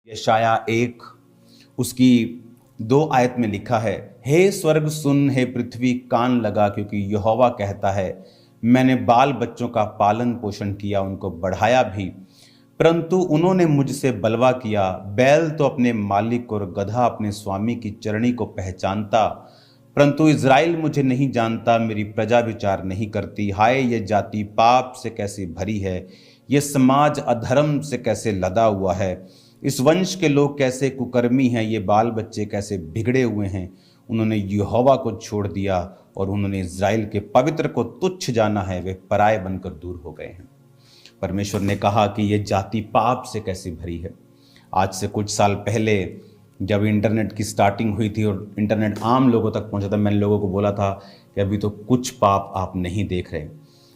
यशाया 1 उसकी 2 आयत में लिखा है, हे स्वर्ग सुन, हे पृथ्वी कान लगा, क्योंकि यहोवा कहता है, मैंने बाल बच्चों का पालन पोषण किया, उनको बढ़ाया भी, परंतु उन्होंने मुझसे बलवा किया। बैल तो अपने मालिक और गधा अपने स्वामी की चरनी को पहचानता, परंतु इज़राइल मुझे नहीं जानता, मेरी प्रजा विचार नहीं करती। हाय, ये जाति पाप से कैसे भरी है, ये समाज अधर्म से कैसे लदा हुआ है। इस वंश के लोग कैसे कुकर्मी हैं, ये बाल बच्चे कैसे बिगड़े हुए हैं। उन्होंने यहोवा को छोड़ दिया और उन्होंने इज़राइल के पवित्र को तुच्छ जाना है, वे पराये बनकर दूर हो गए हैं। परमेश्वर ने कहा कि ये जाति पाप से कैसे भरी है। आज से कुछ साल पहले जब इंटरनेट की स्टार्टिंग हुई थी और इंटरनेट आम लोगों तक पहुंचा था, मैंने लोगों को बोला था कि अभी तो कुछ पाप आप नहीं देख रहे,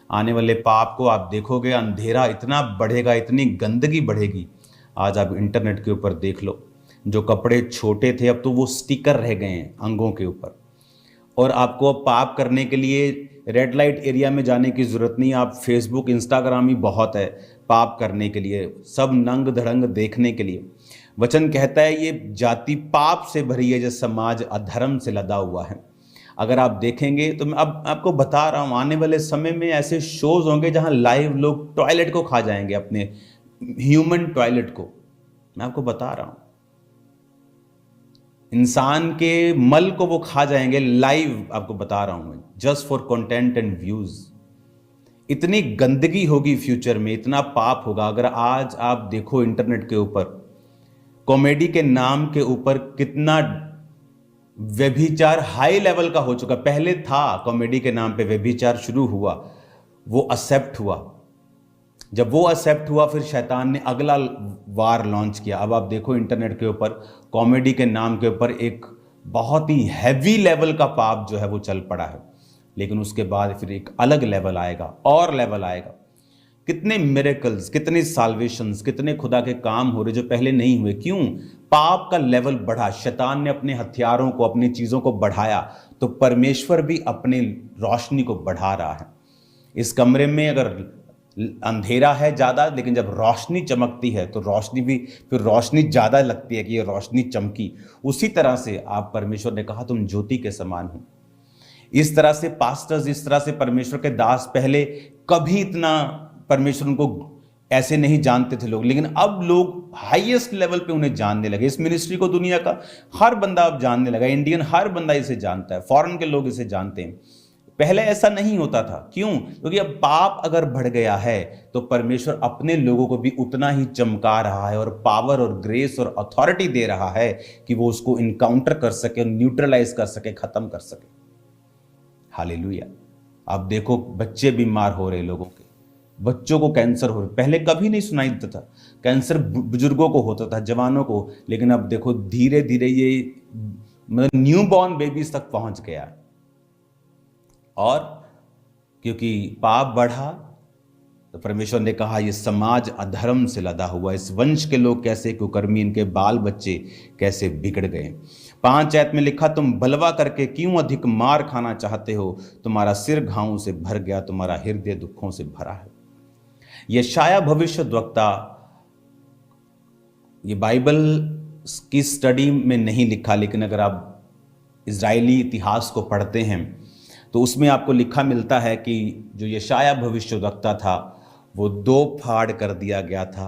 आने वाले पाप को आप देखोगे, अंधेरा इतना बढ़ेगा, इतनी गंदगी बढ़ेगी। आज आप इंटरनेट के ऊपर देख लो, जो कपड़े छोटे थे अब तो वो स्टिकर रह गए हैं अंगों के ऊपर। और आपको अब पाप करने के लिए रेड लाइट एरिया में जाने की ज़रूरत नहीं, आप फेसबुक इंस्टाग्राम ही बहुत है पाप करने के लिए, सब नंग धड़ंग देखने के लिए। वचन कहता है ये जाति पाप से भरी है, जो समाज अधर्म से लदा हुआ है। अगर आप देखेंगे तो मैं अब आपको बता रहा हूँ, आने वाले समय में ऐसे शोज होंगे जहाँ लाइव लोग टॉयलेट को खा जाएंगे, अपने ह्यूमन टॉयलेट को। मैं आपको बता रहा हूँ, इंसान के मल को वो खा जाएंगे लाइव, आपको बता रहा हूं मैं, just for content and views. इतनी गंदगी होगी फ्यूचर में, इतना पाप होगा। अगर आज आप देखो इंटरनेट के ऊपर कॉमेडी के नाम के ऊपर कितना व्यभिचार हाई लेवल का हो चुका। पहले था कॉमेडी के नाम पे व्यभिचार शुरू हुआ, वो एक्सेप्ट हुआ, जब वो एक्सेप्ट हुआ फिर शैतान ने अगला वार लॉन्च किया। अब आप देखो इंटरनेट के ऊपर कॉमेडी के नाम के ऊपर एक बहुत ही हैवी लेवल का पाप जो है वो चल पड़ा है, लेकिन उसके बाद फिर एक अलग लेवल आएगा और लेवल आएगा। कितने मिरेकल्स, कितने साल्वेशंस, कितने खुदा के काम हो रहे जो पहले नहीं हुए। क्यों? पाप का लेवल बढ़ा, शैतान ने अपने हथियारों को, अपनी चीज़ों को बढ़ाया, तो परमेश्वर भी अपने रोशनी को बढ़ा रहा है। इस कमरे में अगर अंधेरा है ज़्यादा, लेकिन जब रोशनी चमकती है तो रोशनी भी फिर रोशनी ज़्यादा लगती है कि ये रोशनी चमकी। उसी तरह से आप, परमेश्वर ने कहा तुम ज्योति के समान हो। इस तरह से पास्टर्स, इस तरह से परमेश्वर के दास, पहले कभी इतना परमेश्वर उनको ऐसे नहीं जानते थे लोग, लेकिन अब लोग हाईएस्ट लेवल पे उन्हें जानने लगे। इस मिनिस्ट्री को दुनिया का हर बंदा अब जानने लगा, इंडियन हर बंदा इसे जानता है, फॉरेन के लोग इसे जानते हैं। पहले ऐसा नहीं होता था। क्यों? क्योंकि अब पाप अगर बढ़ गया है तो परमेश्वर अपने लोगों को भी उतना ही चमका रहा है और पावर और ग्रेस और अथॉरिटी दे रहा है कि वो उसको इनकाउंटर कर सके, न्यूट्रलाइज कर सके, खत्म कर सके। हालेलुया। अब देखो बच्चे बीमार हो रहे, लोगों के बच्चों को कैंसर हो रहे। पहले कभी नहीं सुनाई देता था, कैंसर बुजुर्गों को होता था, जवानों को, लेकिन अब देखो धीरे धीरे ये मतलब न्यू बॉर्न बेबीज तक पहुंच गया। और क्योंकि पाप बढ़ा तो परमेश्वर ने कहा ये समाज अधर्म से लदा हुआ, इस वंश के लोग कैसे कुकर्मी, इनके बाल बच्चे कैसे बिगड़ गए। 5 आयत में लिखा, तुम बलवा करके क्यों अधिक मार खाना चाहते हो, तुम्हारा सिर घावों से भर गया, तुम्हारा हृदय दुखों से भरा है। यशाया भविष्यद्वक्ता, ये बाइबल की स्टडी में नहीं लिखा, लेकिन अगर आप इजरायली इतिहास को पढ़ते हैं तो उसमें आपको लिखा मिलता है कि जो यशाया भविष्यद्वक्ता था वो 2 फाड़ कर दिया गया था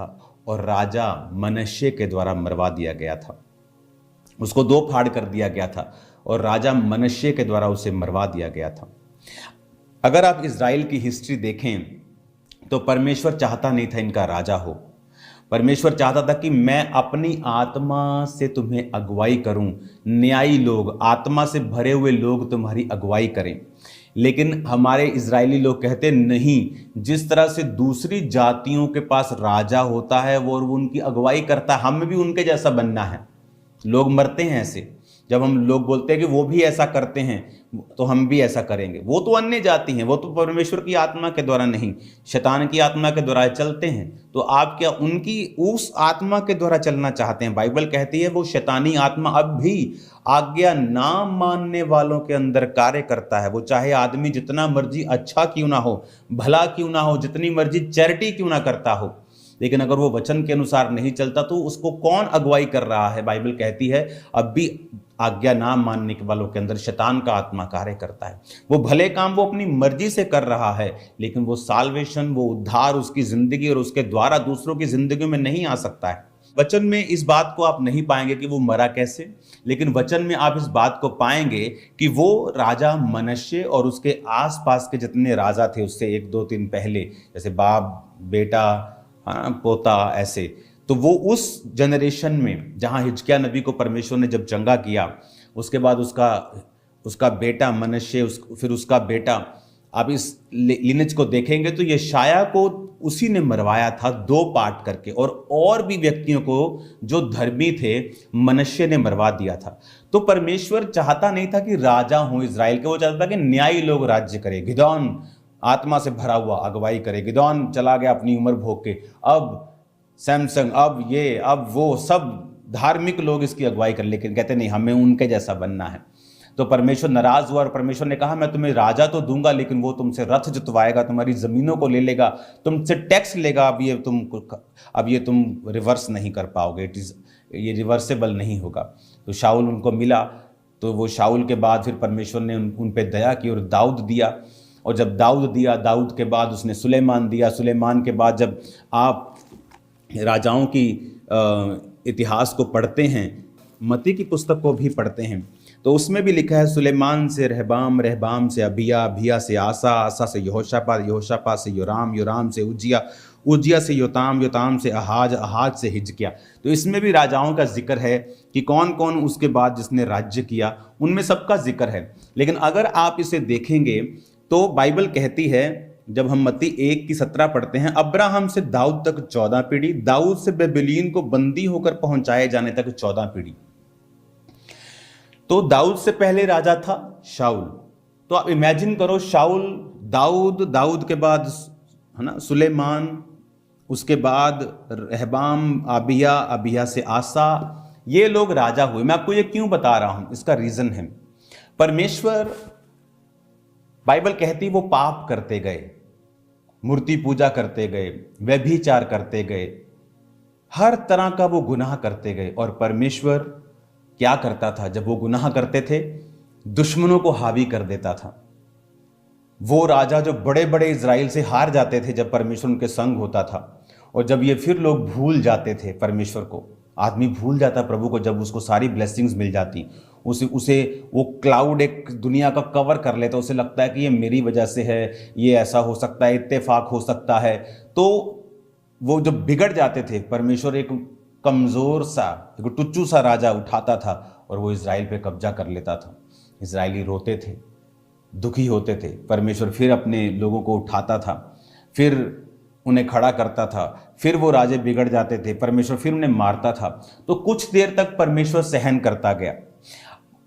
और राजा मनश्शे के द्वारा मरवा दिया गया था। उसको 2 फाड़ कर दिया गया था और राजा मनश्शे के द्वारा उसे मरवा दिया गया था। अगर आप इजराइल की हिस्ट्री देखें तो परमेश्वर चाहता नहीं था इनका राजा हो। परमेश्वर चाहता था कि मैं अपनी आत्मा से तुम्हें अगुवाई करूं, न्यायी लोग, आत्मा से भरे हुए लोग तुम्हारी अगुवाई करें। लेकिन हमारे इजरायली लोग कहते नहीं, जिस तरह से दूसरी जातियों के पास राजा होता है वो उनकी अगुवाई करता है, हमें भी उनके जैसा बनना है। लोग मरते हैं ऐसे, जब हम लोग बोलते हैं कि वो भी ऐसा करते हैं तो हम भी ऐसा करेंगे। वो तो अन्य जाति हैं, वो तो परमेश्वर की आत्मा के द्वारा नहीं, शैतान की आत्मा के द्वारा चलते हैं। तो आप क्या उनकी उस आत्मा के द्वारा चलना चाहते हैं? बाइबल कहती है वो शैतानी आत्मा अब भी आज्ञा ना मानने वालों के अंदर कार्य करता है। वो चाहे आदमी जितना मर्जी अच्छा क्यों ना हो, भला क्यों ना हो, जितनी मर्जी चैरिटी क्यों ना करता हो, लेकिन अगर वो वचन के अनुसार नहीं चलता तो उसको कौन अगुवाई कर रहा है? बाइबल कहती है अब भी आज्ञा ना मानने के वालों के अंदर शैतान का आत्मा कार्य करता है। वो भले काम वो अपनी मर्जी से कर रहा है, लेकिन वो साल्वेशन, वो उद्धार उसकी जिंदगी और उसके द्वारा दूसरों की जिंदगी में नहीं आ सकता है। वचन में इस बात को आप नहीं पाएंगे कि वो मरा कैसे, लेकिन वचन में आप इस बात को पाएंगे कि वो राजा मनश्शे और उसके आसपास के जितने राजा थे उससे 1-2-3 पहले, जैसे बाप, बेटा, हाँ, पोता, ऐसे, तो वो उस जनरेशन में जहाँ हिजकिय्याह नबी को परमेश्वर ने जब चंगा किया, उसके बाद उसका बेटा मनश्शे, फिर उसका बेटा, आप इस लिनेज को देखेंगे तो यशायाह को उसी ने मरवाया था 2 पार्ट करके, और भी व्यक्तियों को जो धर्मी थे मनश्शे ने मरवा दिया था। तो परमेश्वर चाहता नहीं था कि राजा हो इजराइल के, वो चाहता था कि न्यायी लोग राज्य करे। गिदोन आत्मा से भरा हुआ अगुवाई करे। गिदोन चला गया अपनी उम्र भोग के, अब सैमसंग, अब ये, अब वो, सब धार्मिक लोग इसकी अगुवाई कर, लेकिन कहते नहीं हमें उनके जैसा बनना है। तो परमेश्वर नाराज हुआ और परमेश्वर ने कहा मैं तुम्हें राजा तो दूंगा, लेकिन वो तुमसे रथ जुतवाएगा, तुम्हारी जमीनों को ले लेगा, तुमसे टैक्स लेगा। अब ये तुम रिवर्स नहीं कर पाओगे, ये रिवर्सेबल नहीं होगा। तो शाऊल उनको मिला, तो वो शाऊल के बाद फिर परमेश्वर ने उन पे दया की और दाऊद दिया, और जब दाऊद दिया, दाऊद के बाद उसने सुलेमान दिया, सुलेमान के बाद जब आप राजाओं की इतिहास को पढ़ते हैं, मत्ती की पुस्तक को भी पढ़ते हैं, तो उसमें भी लिखा है सुलेमान से रहबाम, रहबाम से अबिया, अबिया से आसा, आसा से यहोशापात, यहोशापात से योराम, योराम से उज्जिया, उज्जिया से योताम, योताम से आहाज, आहाज से हिजकिय्याह। तो इसमें भी राजाओं का जिक्र है कि कौन कौन उसके बाद जिसने राज्य किया, उनमें सबका जिक्र है। लेकिन अगर आप इसे देखेंगे तो बाइबल कहती है, जब हम मत्ती 1:17 पढ़ते हैं, अब्राहम से दाऊद तक 14 पीढ़ी, दाऊद से बेबीलोन को बंदी होकर पहुंचाए जाने तक 14 पीढ़ी। तो दाऊद से पहले राजा था शाऊल। तो आप इमेजिन करो, शाऊल, दाऊद, दाऊद के बाद है ना सुलेमान, उसके बाद रहबाम, अबिया, अबिया से आसा, ये लोग राजा हुए। मैं आपको ये क्यों बता रहा हूं, इसका रीजन है, परमेश्वर, बाइबल कहती वो पाप करते गए, मूर्ति पूजा करते गए, व्यभिचार करते गए, हर तरह का वो गुनाह करते गए। और परमेश्वर क्या करता था? जब वो गुनाह करते थे, दुश्मनों को हावी कर देता था। वो राजा जो बड़े बड़े इजराइल से हार जाते थे जब परमेश्वर उनके संग होता था, और जब ये फिर लोग भूल जाते थे परमेश्वर को, आदमी भूल जाता प्रभु को, जब उसको सारी ब्लेसिंग्स मिल जाती, उसे वो क्लाउड एक दुनिया का कवर कर लेता, उसे लगता है कि ये मेरी वजह से है, ये ऐसा हो सकता है, इत्तेफाक हो सकता है। तो वो जब बिगड़ जाते थे, परमेश्वर एक कमज़ोर सा, एक टुच्चू सा राजा उठाता था और वो इजराइल पे कब्जा कर लेता था। इजराइली रोते थे, दुखी होते थे, परमेश्वर फिर अपने लोगों को उठाता था, फिर उन्हें खड़ा करता था, फिर वो राजे बिगड़ जाते थे, परमेश्वर फिर उन्हें मारता था। तो कुछ देर तक परमेश्वर सहन करता गया।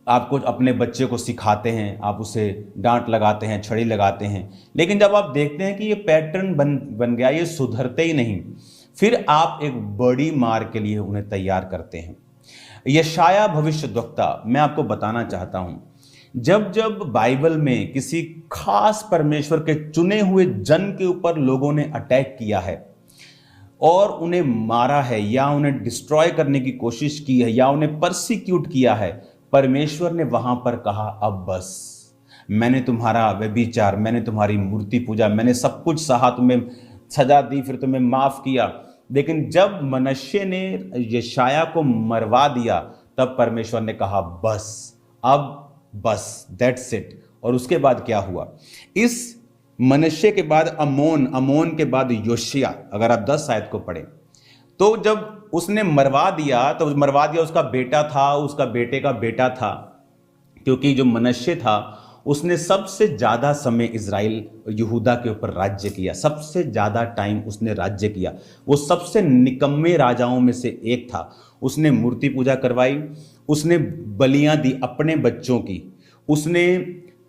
आपको अपने बच्चे को सिखाते हैं, आप उसे डांट लगाते हैं, छड़ी लगाते हैं, लेकिन जब आप देखते हैं कि ये पैटर्न बन गया, ये सुधरते ही नहीं, फिर आप एक बड़ी मार के लिए उन्हें तैयार करते हैं। यशायाह भविष्यद्वक्ता, मैं आपको बताना चाहता हूं, जब जब बाइबल में किसी खास परमेश्वर के चुने हुए जन के ऊपर लोगों ने अटैक किया है और उन्हें मारा है, या उन्हें डिस्ट्रॉय करने की कोशिश की है, या उन्हें परसिक्यूट किया है, परमेश्वर ने वहां पर कहा अब बस, मैंने तुम्हारा व्यभिचार, मैंने तुम्हारी मूर्ति पूजा, मैंने सब कुछ सहा, तुम्हें सजा दी, फिर तुम्हें माफ किया। लेकिन जब मनश्शे ने यशायाह को मरवा दिया, तब परमेश्वर ने कहा बस, अब बस, दैट्स इट। और उसके बाद क्या हुआ? इस मनश्शे के बाद अमोन, अमोन के बाद योशिया, अगर आप 10 आयत को पढ़ें, तो जब उसने मरवा दिया, तो मरवा दिया, उसका बेटा था, उसका बेटे का बेटा था, क्योंकि जो मनश्शे था उसने सबसे ज्यादा समय इजराइल यहूदा के ऊपर राज्य किया, सबसे ज्यादा टाइम उसने राज्य किया। वो सबसे निकम्मे राजाओं में से एक था। उसने मूर्ति पूजा करवाई, उसने बलियां दी अपने बच्चों की, उसने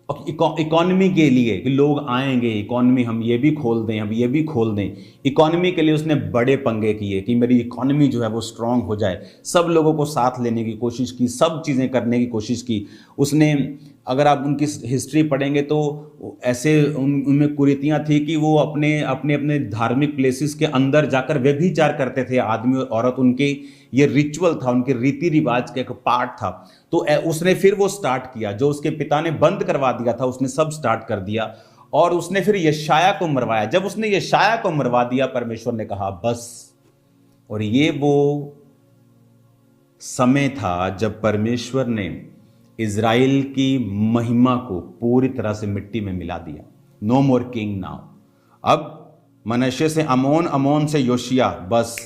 इकोनॉमी के लिए कि लोग आएंगे, इकोनॉमी हम ये भी खोल दें, हम ये भी खोल दें, इकोनॉमी के लिए उसने बड़े पंगे किए कि मेरी इकोनॉमी जो है वो स्ट्रांग हो जाए। सब लोगों को साथ लेने की कोशिश की, सब चीज़ें करने की कोशिश की। उसने अगर आप उनकी हिस्ट्री पढ़ेंगे तो ऐसे उनमें कुरीतियां थी कि वो अपने अपने अपने धार्मिक प्लेसेस के अंदर जाकर व्यभिचार करते थे, आदमी और औरत। उनके ये रिचुअल था, उनके रीति रिवाज का एक पार्ट था। तो उसने फिर वो स्टार्ट किया, जो उसके पिता ने बंद करवा दिया था उसने सब स्टार्ट कर दिया। और उसने फिर यशाया को मरवाया। जब उसने यशाया को मरवा दिया, परमेश्वर ने कहा बस। और ये वो समय था जब परमेश्वर ने इज़राइल की महिमा को पूरी तरह से मिट्टी में मिला दिया। नो मोर किंग नाउ। अब मनश्शे से अमोन, अमोन से योशिया, बस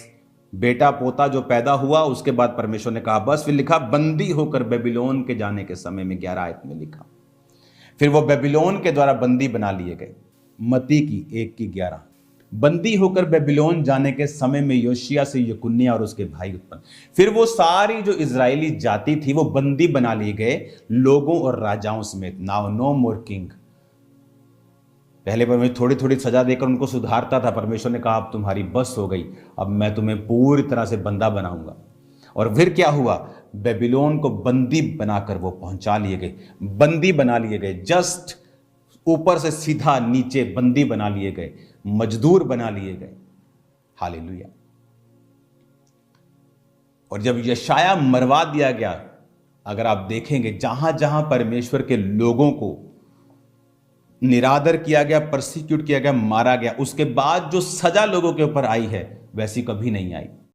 बेटा पोता जो पैदा हुआ, उसके बाद परमेश्वर ने कहा बस। फिर लिखा बंदी होकर बेबीलोन के जाने के समय में, 11 आयत में लिखा। फिर वो बेबीलोन के द्वारा बंदी बना लिए गए। मती की 1:11, बंदी होकर बेबीलोन जाने के समय में योशिया से यकुन्याह और उसके भाई उत्पन्न। फिर वो सारी जो इजरायली जाति थी वो बंदी बना लिए गए, लोगों और राजाओं समेत। नाउ नो मोर किंग। पहले परमेश्वर थोड़ी थोड़ी सजा देकर उनको सुधारता था। परमेश्वर ने कहा अब तुम्हारी बस हो गई, अब मैं तुम्हें पूरी तरह से बंदा बनाऊंगा। और फिर क्या हुआ? बेबीलोन को बंदी बनाकर वो पहुंचा लिए गए, बंदी बना लिए गए। जस्ट ऊपर से सीधा नीचे बंदी बना लिए गए, मजदूर बना लिए गए। हालेलुया। और जब यशाया मरवा दिया गया, अगर आप देखेंगे जहां जहां परमेश्वर के लोगों को निरादर किया गया, परसिक्यूट किया गया, मारा गया, उसके बाद जो सजा लोगों के ऊपर आई है वैसी कभी नहीं आई।